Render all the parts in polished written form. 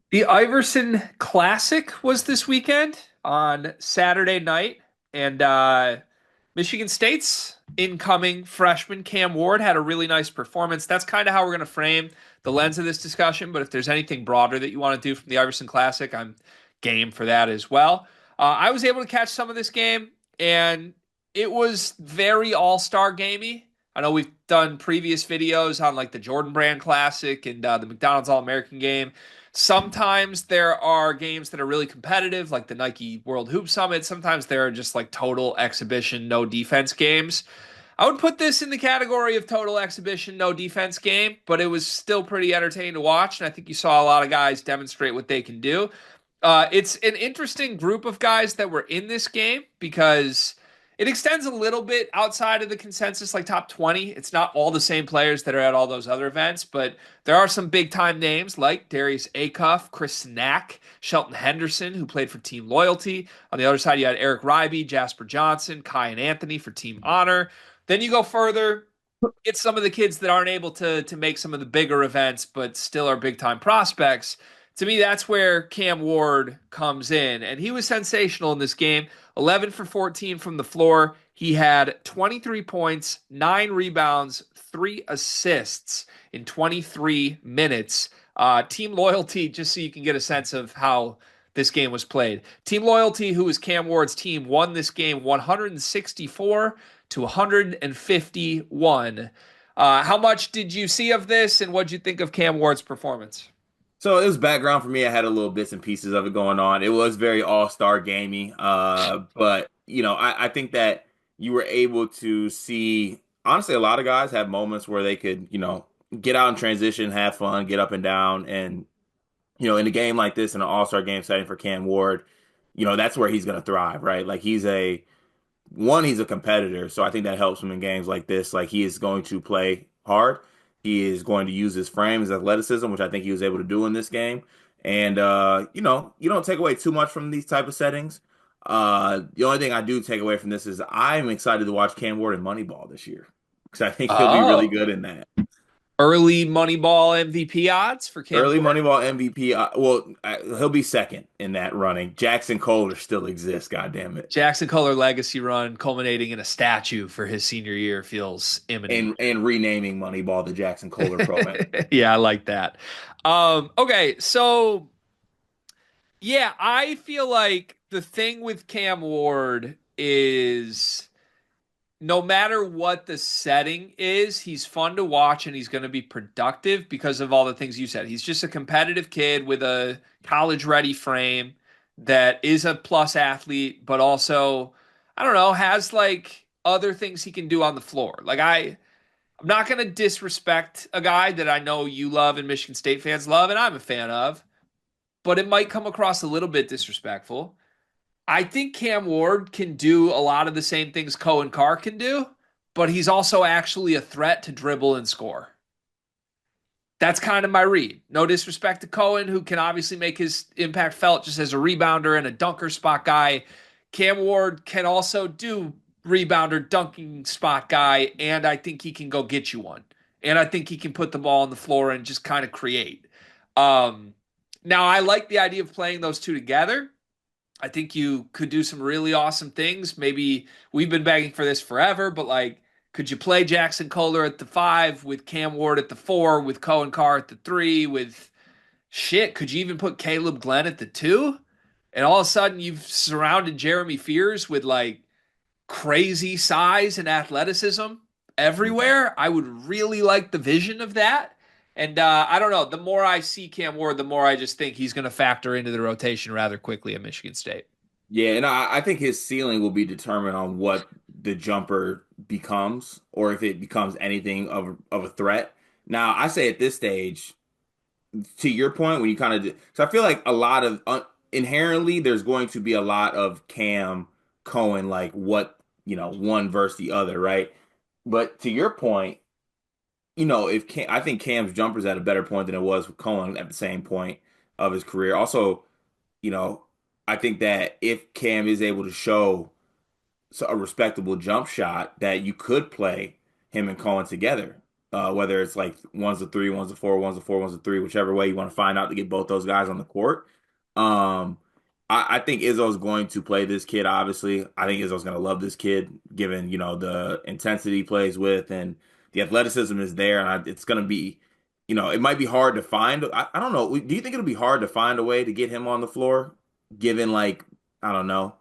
The Iverson Classic was this weekend on Saturday night, and Michigan State's incoming freshman Cam Ward had a really nice performance. That's kind of how we're going to frame the lens of this discussion. But if there's anything broader that you want to do from the Iverson Classic, I'm game for that as well. I was able to catch some of this game, and it was very all-star gamey. I know we've done previous videos on like the Jordan Brand Classic and the McDonald's All-American game. Sometimes there are games that are really competitive, like the Nike World Hoop Summit. Sometimes there are just like total exhibition, no defense games. I would put this in the category of total exhibition, no defense game, but it was still pretty entertaining to watch. And I think you saw a lot of guys demonstrate what they can do. It's an interesting group of guys that were in this game because it extends a little bit outside of the consensus, like top 20. It's not all the same players that are at all those other events, but there are some big time names like Darius Acuff, Chris Snack, Shelton Henderson, who played for Team Loyalty. On the other side, you had Eric Ryby, Jasper Johnson, Kai and Anthony for Team Honor. Then you go further, it's some of the kids that aren't able to make some of the bigger events, but still are big time prospects. To me, that's where Cam Ward comes in, and he was sensational in this game. 11 for 14 from the floor. He had 23 points, 9 rebounds, 3 assists in 23 minutes. Team Loyalty, just so you can get a sense of how this game was played. Team Loyalty, who is Cam Ward's team, won this game 164 to 151. How much did you see of this, and what did you think of Cam Ward's performance? So it was background for me. I had a little bits and pieces of it going on. It was very all-star gamey. But I think that you were able to see, honestly, a lot of guys have moments where they could, get out in transition, have fun, get up and down. And, in a game like this, in an all-star game setting for Cam Ward, that's where he's going to thrive, right? Like he's a competitor, so I think that helps him in games like this. Like he is going to play hard. He is going to use his frame, his athleticism, which I think he was able to do in this game. And you don't take away too much from these type of settings. The only thing I do take away from this is I'm excited to watch Cam Ward in Moneyball this year because I think he'll be really Oh, good in that. early Moneyball MVP odds for Cam Early Ward. Moneyball MVP. He'll be second in that running. Jackson Kohler still exists. God damn it. Jackson Color legacy run culminating in a statue for his senior year feels imminent. And renaming Moneyball the Jackson Kohler program. Yeah, I like that. Okay, so yeah, I feel like the thing with Cam Ward is no matter what the setting is, he's fun to watch and he's going to be productive because of all the things you said. He's just a competitive kid with a college ready frame that is a plus athlete, but also, I don't know, has like other things he can do on the floor. I'm not going to disrespect a guy that I know you love and Michigan State fans love and I'm a fan of, but it might come across a little bit disrespectful. I think Cam Ward can do a lot of the same things Cohen Carr can do, but he's also actually a threat to dribble and score. That's kind of my read. No disrespect to Cohen, who can obviously make his impact felt just as a rebounder and a dunker spot guy. Cam Ward can also do rebounder, dunking spot guy, and I think he can go get you one. And I think he can put the ball on the floor and just kind of create. Um, Now, I like the idea of playing those two together. I think you could do some really awesome things. Maybe we've been begging for this forever, but like, could you play Jackson Kohler at the five with Cam Ward at the four, with Cohen Carr at the three, with shit? Could you even put Caleb Glenn at the two? And all of a sudden, you've surrounded Jeremy Fears with like crazy size and athleticism everywhere. I would really like the vision of that. And I don't know. The more I see Cam Ward, the more I just think he's going to factor into the rotation rather quickly at Michigan State. Yeah, and I think his ceiling will be determined on what the jumper becomes, or if it becomes anything of a threat. Now, I say at this stage, to your point, when you kind of, so I feel like a lot of inherently there's going to be a lot of Cam Cohen, like what one versus the other, right? But to your point, if Cam, I think Cam's jumper's at a better point than it was with Cohen at the same point of his career. Also, you know, I think that if Cam is able to show a respectable jump shot, that you could play him and Cohen together. whether it's like one's a three, one's a four, one's a four, one's a three, whichever way you want to find out to get both those guys on the court. Um, I think Izzo's going to play this kid, obviously. I think Izzo's going to love this kid, given, the intensity he plays with and the athleticism is there. And it's going to be, it might be hard to find. I don't know. Do you think it'll be hard to find a way to get him on the floor, given, like, I don't know,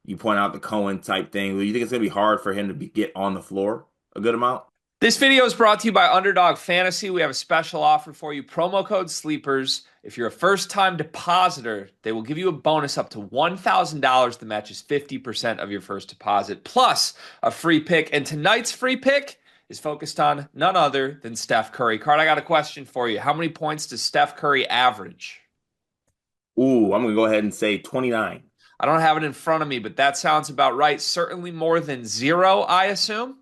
you point out the Cohen type thing? Do you think it's going to be hard for him to get on the floor a good amount? This video is brought to you by Underdog Fantasy. We have a special offer for you. Promo code SLEEPERS. If you're a first-time depositor, they will give you a bonus up to $1,000 that matches 50% of your first deposit, plus a free pick. And tonight's free pick is focused on none other than Steph Curry. Card, I got a question for you. How many points does Steph Curry average? Ooh, I'm going to go ahead and say 29. I don't have it in front of me, but that sounds about right. Certainly more than zero, I assume.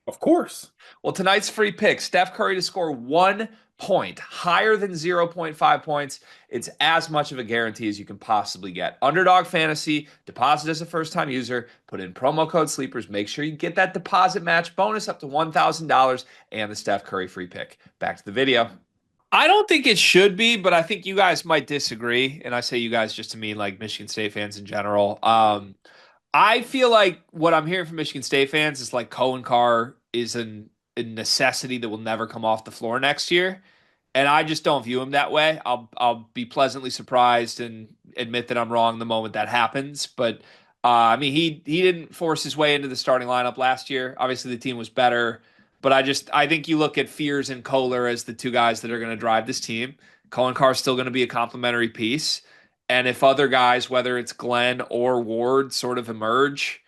Of course. Well, tonight's free pick, Steph Curry to score 1 point, higher than zero point 0.5 points. It's as much of a guarantee as you can possibly get. Underdog Fantasy, deposit as a first-time user, put in promo code SLEEPERS. Make sure you get that deposit match bonus up to $1,000 and the Steph Curry free pick. Back to the video. I don't think it should be, but I think you guys might disagree. And I say you guys just to mean like Michigan State fans in general. I feel like what I'm hearing from Michigan State fans is like Cohen Carr is a necessity that will never come off the floor next year. And I just don't view him that way. I'll be pleasantly surprised and admit that I'm wrong the moment that happens. But I mean, he didn't force his way into the starting lineup last year. Obviously, the team was better, but I think you look at Fears and Kohler as the two guys that are going to drive this team. Cohen Carr is still going to be a complementary piece, and if other guys, whether it's Glenn or Ward, sort of emerge,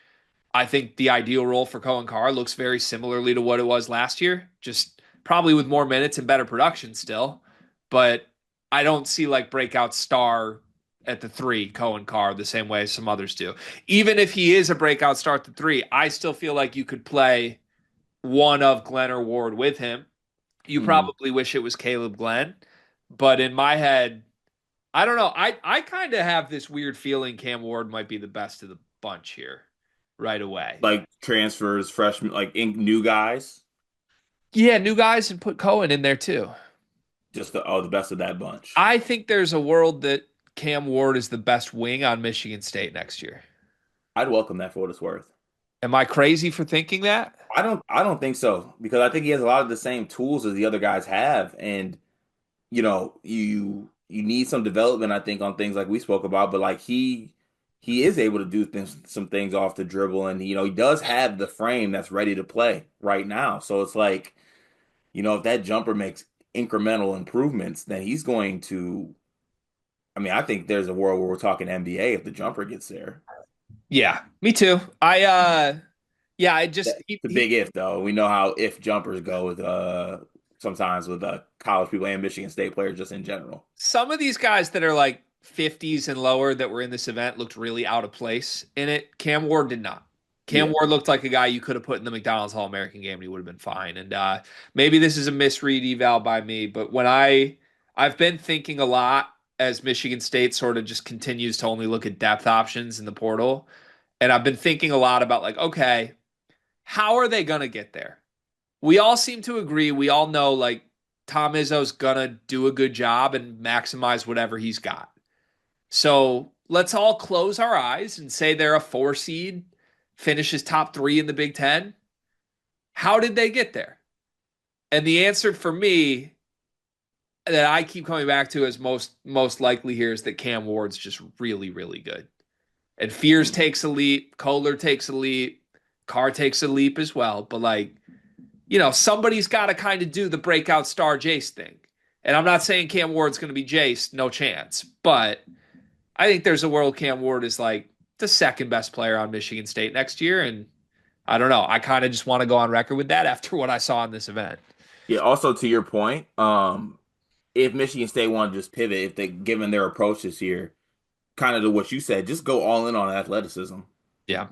I think the ideal role for Cohen Carr looks very similarly to what it was last year, just probably with more minutes and better production still. But I don't see like breakout star at the three, Cohen Carr, the same way as some others do. Even if he is a breakout star at the three, I still feel like you could play one of Glenn or Ward with him. You Mhm. probably wish it was Caleb Glenn, but in my head, I don't know. I kind of have this weird feeling Cam Ward might be the best of the bunch here right away. Like transfers, freshmen, like new guys, Yeah, new guys and put Cohen in there too. just the best of that bunch. I think there's a world that Cam Ward is the best wing on Michigan State next year. I'd welcome that for what it's worth. Am I crazy for thinking that? I don't think so because I think he has a lot of the same tools as the other guys have, and you need some development, I think, on things like we spoke about, but like he is able to do some things off the dribble, and he does have the frame that's ready to play right now. So it's like, if that jumper makes incremental improvements, then he's going to. I mean, I think there's a world where we're talking NBA if the jumper gets there. Yeah, me too. Yeah, I just That's a big if, though. We know how if jumpers go with sometimes with college people and Michigan State players just in general. some of these guys that are like 50s and lower that were in this event looked really out of place in it. Cam Ward did not. Cam Yeah. Ward looked like a guy you could have put in the McDonald's All American game and he would have been fine. And maybe this is a misread eval by me, but I've been thinking a lot as Michigan State sort of just continues to only look at depth options in the portal. And I've been thinking a lot about like, okay, how are they going to get there? We all seem to agree. We all know like Tom Izzo's gonna do a good job and maximize whatever he's got. So let's all close our eyes and say they're a 4 seed, finishes top three in the Big Ten. How did they get there? And the answer for me that I keep coming back to as most likely here is that Cam Ward's just really, really good. And Fears Mm. takes a leap, Kohler takes a leap, Carr takes a leap as well. But somebody's got to kind of do the breakout star Jace thing. And I'm not saying Cam Ward's going to be Jace, no chance. But I think there's a world Cam Ward is like the second best player on Michigan State next year. And I don't know. I kind of just want to go on record with that after what I saw in this event. Yeah. Also, to your point, if Michigan State want to just pivot, if they given their approach this year, kind of to what you said, just go all in on athleticism. Yeah.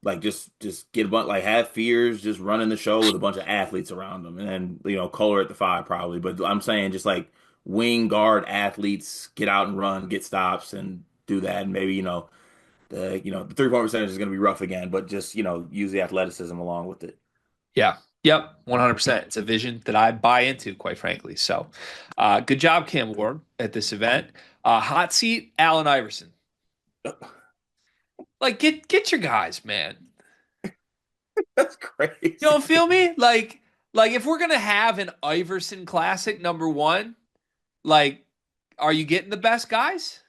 Like just get a bunch, like have Fears just running the show with a bunch of athletes around them, and then Kohler at the five probably. But I'm saying just like wing guard athletes get out and run, get stops, and do that. And maybe the 3-point percentage is going to be rough again, but just use the athleticism along with it. Yeah. Yep, 100%. It's a vision that I buy into, quite frankly. So, good job, Cam Ward, at this event. Hot seat, Allen Iverson. Like, get your guys, man. That's You crazy. don't feel me? Like if we're gonna have an Iverson Classic number one, like, are you getting the best guys?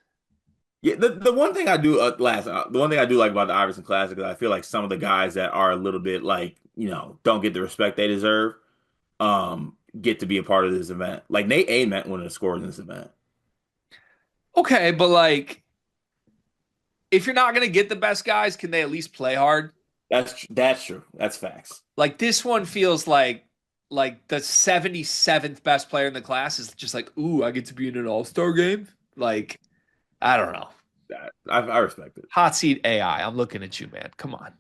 Yeah, the one thing I do the one thing I do like about the Iverson Classic is I feel like some of the guys that are a little bit like, don't get the respect they deserve, get to be a part of this event. Like Nate A meant one of the scores in this event. Okay, but like, if you're not gonna get the best guys, can they at least play hard? That's true. That's facts. Like this one feels like the 77th best player in the class is just like, ooh, I get to be in an all-star game. Like, I don't know. I respect it. Hot seat AI. I'm looking at you, man. Come on.